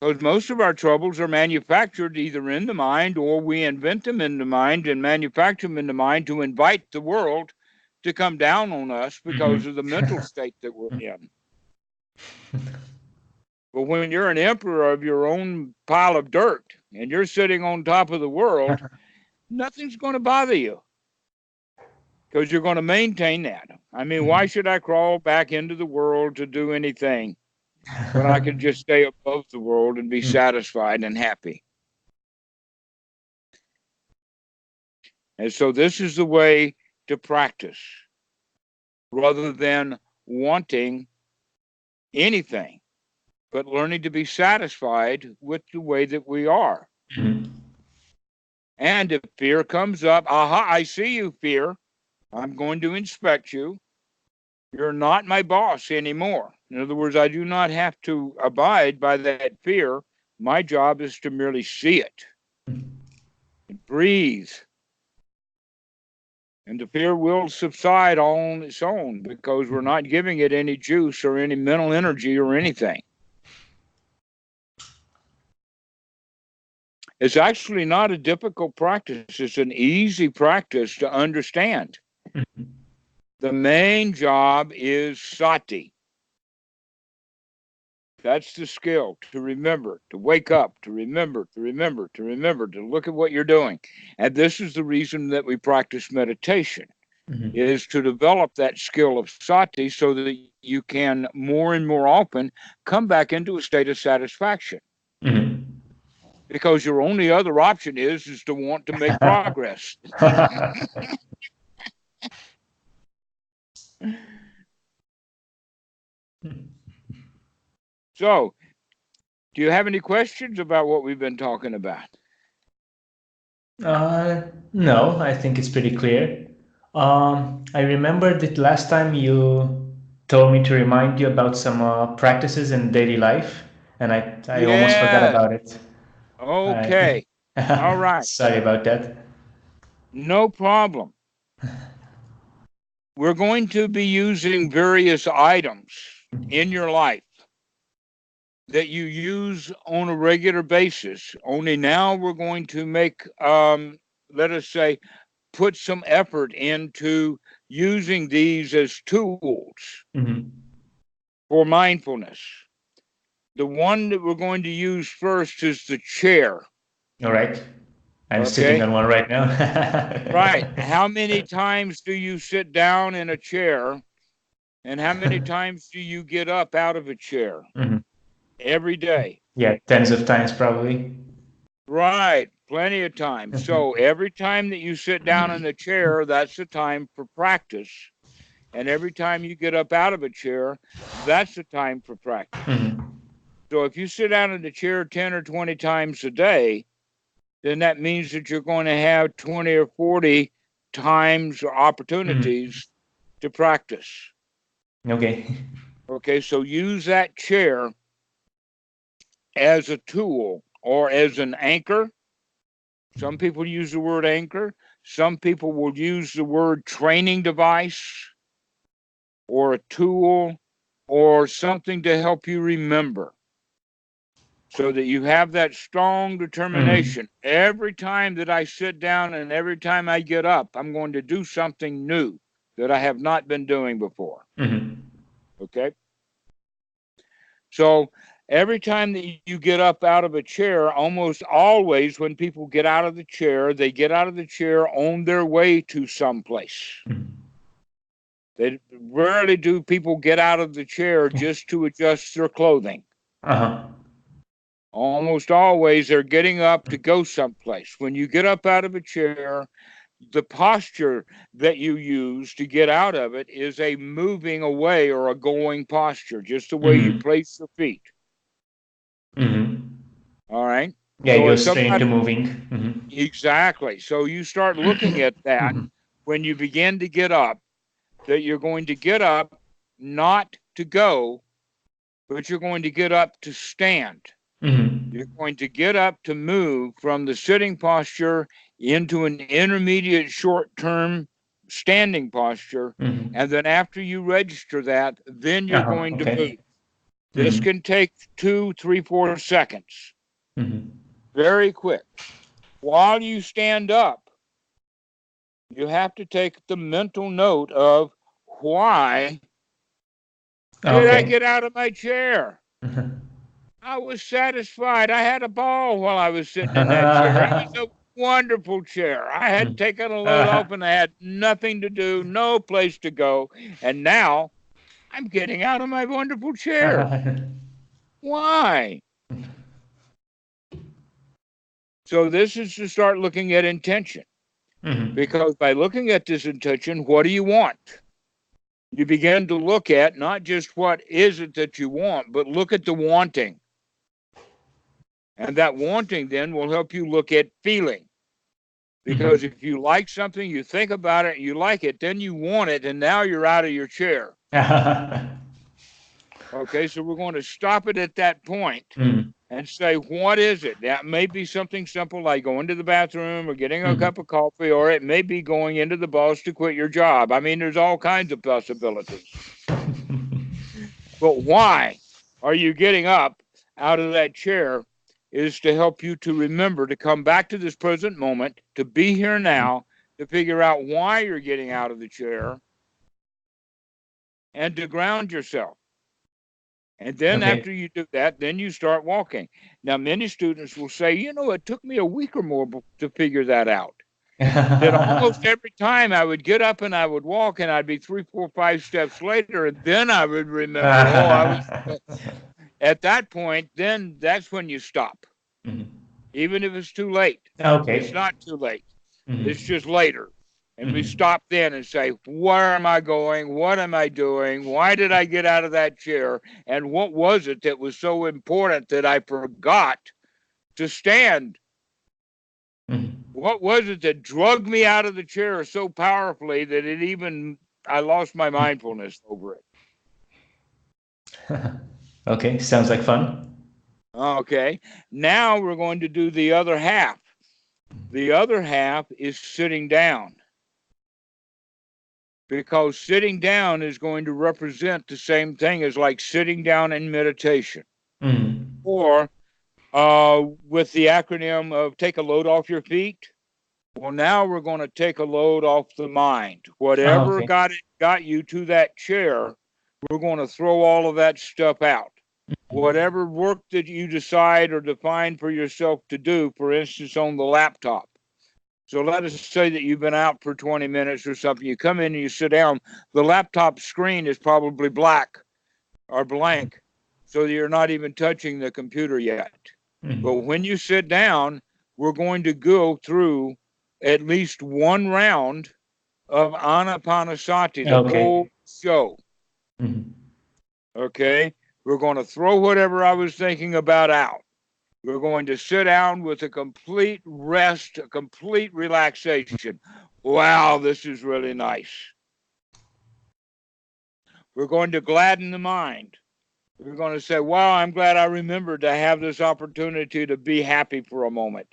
Because most of our troubles are manufactured either in the mind, or we invent them in the mind and manufacture them in the mind to invite the world to come down on us because of the mental state that we're in. But when you're an emperor of your own pile of dirt and you're sitting on top of the world, nothing's going to bother you because you're going to maintain that. I mean, why should I crawl back into the world to do anything when I could just stay above the world and be satisfied and happy? And so this is the way to practice, rather than wanting anything, but learning to be satisfied with the way that we are. Mhm. And if fear comes up, aha, I see you, fear. I'm going to inspect you. You're not my boss anymore. In other words, I do not have to abide by that fear. My job is to merely see it and breathe. And the fear will subside all on its own because we're not giving it any juice or any mental energy or anything. It's actually not a difficult practice. It's an easy practice to understand. The main job is Sati. That's the skill, to remember, to wake up, to remember, to remember, to remember, to look at what you're doing. And this is the reason that we practice meditation, is to develop that skill of Sati so that you can more and more often come back into a state of satisfaction. Because your only other option is to want to make progress. So, do you have any questions about what we've been talking about? No, I think it's pretty clear. I remember that last time you told me to remind you about some practices in daily life, and I almost forgot Yes. about it. Okay. All right. Sorry about that. No problem. We're going to be using various items in your life that you use on a regular basis. Only now we're going to make, let us say, put some effort into using these as tools for mindfulness. The one that we're going to use first is the chair. All right. I'm sitting on one right now. Right. How many times do you sit down in a chair? And how many times do you get up out of a chair? Every day. Yeah, tens of times probably. Right. Plenty of times. So every time that you sit down in a chair, that's the time for practice. And every time you get up out of a chair, that's the time for practice. So if you sit down in the chair 10 or 20 times a day, then that means that you're going to have 20 or 40 times or opportunities to practice. Okay. Okay, so use that chair as a tool or as an anchor. Some people use the word anchor. Some people will use the word training device or a tool or something to help you remember, so that you have that strong determination. Every time that I sit down and every time I get up, I'm going to do something new that I have not been doing before. Okay? So every time that you get up out of a chair, almost always when people get out of the chair, they get out of the chair on their way to someplace. They rarely do people get out of the chair just to adjust their clothing. Almost always they're getting up to go someplace. When you get up out of a chair, the posture that you use to get out of it is a moving away or a going posture, just the way you place your feet. All right? Yeah, So it if goes straight into moving. Exactly. So you start looking at that when you begin to get up, that you're going to get up not to go, but you're going to get up to stand. You're going to get up to move from the sitting posture into an intermediate short-term standing posture. And then after you register that, then you're going to move. This can take 2, 3, 4 seconds. Very quick. While you stand up, you have to take the mental note of, why did I get out of my chair? I was satisfied. I had a ball while I was sitting in that chair. It was a wonderful chair. I had taken a load off and I had nothing to do, no place to go. And now I'm getting out of my wonderful chair. Why? So this is to start looking at intention. Because by looking at this intention, what do you want? you begin to look at not just what is it that you want, but look at the wanting. And that wanting then will help you look at feeling. Because if you like something, you think about it, you like it, then you want it, and now you're out of your chair. Okay, so we're going to stop it at that point and say, what is it? That may be something simple like going to the bathroom or getting a cup of coffee, or it may be going into the boss to quit your job. I mean, there's all kinds of possibilities. But why are you getting up out of that chair is to help you to remember to come back to this present moment, to be here now, to figure out why you're getting out of the chair, and to ground yourself. And then after you do that, then you start walking. Now, many students will say, you know, it took me a week or more to figure that out. That almost every time I would get up and I would walk, and I'd be 3, 4, 5 steps later, and then I would remember, at that point, then that's when you stop. Even if it's too late. It's not too late. It's just later. And we stop then and say, where am I going? What am I doing? Why did I get out of that chair? And what was it that was so important that I forgot to stand? What was it that drugged me out of the chair so powerfully that I lost my mindfulness over it? Okay, sounds like fun. Okay, now we're going to do the other half. The other half is sitting down. Because sitting down is going to represent the same thing as like sitting down in meditation. Or with the acronym of take a load off your feet. Well, now we're going to take a load off the mind. Whatever got you to that chair, we're going to throw all of that stuff out. Whatever work that you decide or define for yourself to do, for instance, on the laptop. So let us say that you've been out for 20 minutes or something. You come in and you sit down. The laptop screen is probably black or blank, so you're not even touching the computer yet. But when you sit down, we're going to go through at least one round of Anapanasati, the whole show. Okay? We're going to throw whatever I was thinking about out. We're going to sit down with a complete rest, a complete relaxation. Wow, this is really nice. We're going to gladden the mind. We're going to say, wow, I'm glad I remembered to have this opportunity to be happy for a moment,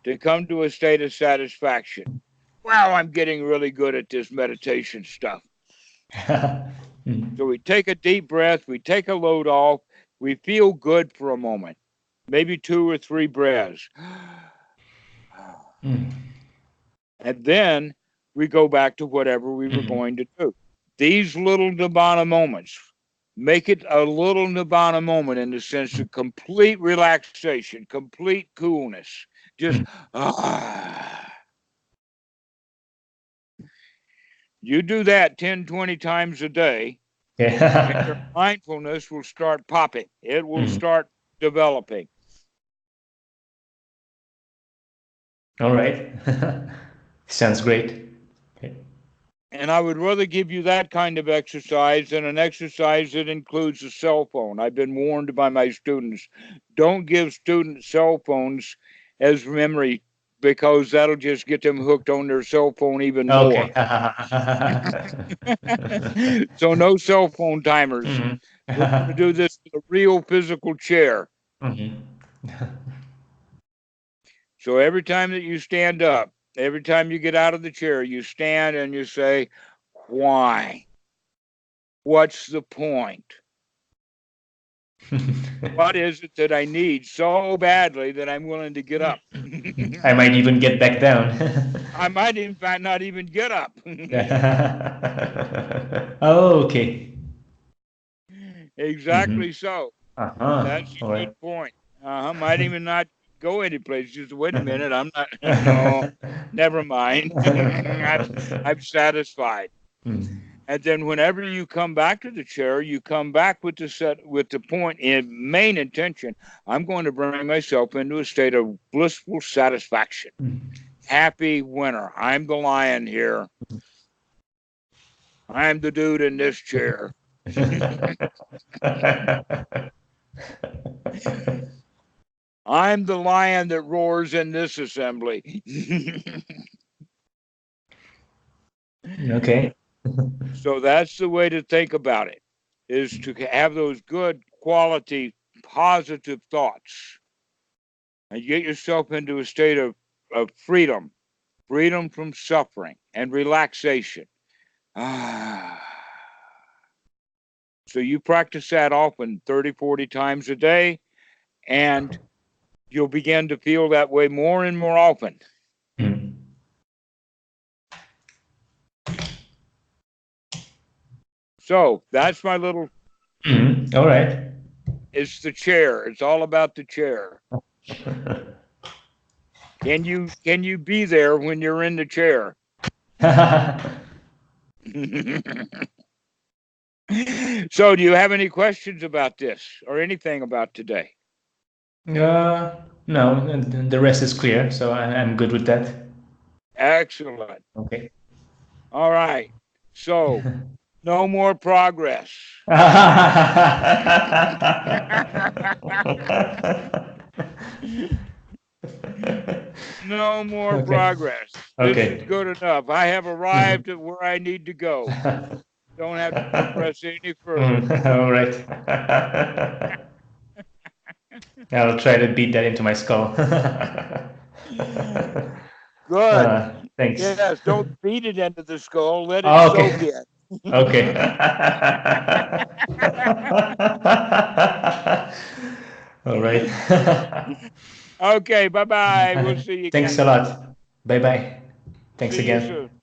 to come to a state of satisfaction. Wow, I'm getting really good at this meditation stuff. So we take a deep breath, we take a load off, we feel good for a moment. Maybe 2 or 3 breaths. And then we go back to whatever we were going to do. These little Nibbana moments, make it a little Nibbana moment in the sense of complete relaxation, complete coolness. Just, You do that 10, 20 times a day, and your mindfulness will start popping. It will start developing. All right. Sounds great. Okay. And I would rather give you that kind of exercise than an exercise that includes a cell phone. I've been warned by my students, don't give students cell phones as memory, because that'll just get them hooked on their cell phone even more. So no cell phone timers. We're going to do this with a real physical chair. So every time that you stand up, every time you get out of the chair, you stand and you say, why? What's the point? What is it that I need so badly that I'm willing to get up? I might even get back down. I might, in fact, not even get up. Oh, okay. Exactly so. That's a Right. good point. Might even not go any place. Just wait a minute. I'm not. No, never mind. I'm satisfied. And then whenever you come back to the chair, you come back with the point in main intention. I'm going to bring myself into a state of blissful satisfaction. Happy winner. I'm the lion here. I'm the dude in this chair. I'm the lion that roars in this assembly. Okay. So that's the way to think about it, is to have those good quality, positive thoughts and get yourself into a state of freedom, freedom from suffering and relaxation. So you practice that often 30, 40 times a day, and you'll begin to feel that way more and more often. Mm. So that's my little, All right. it's the chair. It's all about the chair. Can you be there when you're in the chair? So do you have any questions about this or anything about today? No, the rest is clear, so I'm good with that. Excellent. Okay. All right. So no more progress. No more Okay. progress. This Okay. is good enough. I have arrived at where I need to go. Don't have to progress any further. All right. I'll try to beat that into my skull. Good. Thanks. Yes, don't beat it into the skull. Let it Oh, soak okay. in. Okay. All right. Okay, bye-bye. We'll see you Thanks again. a lot. Bye bye. Thanks See you again. soon.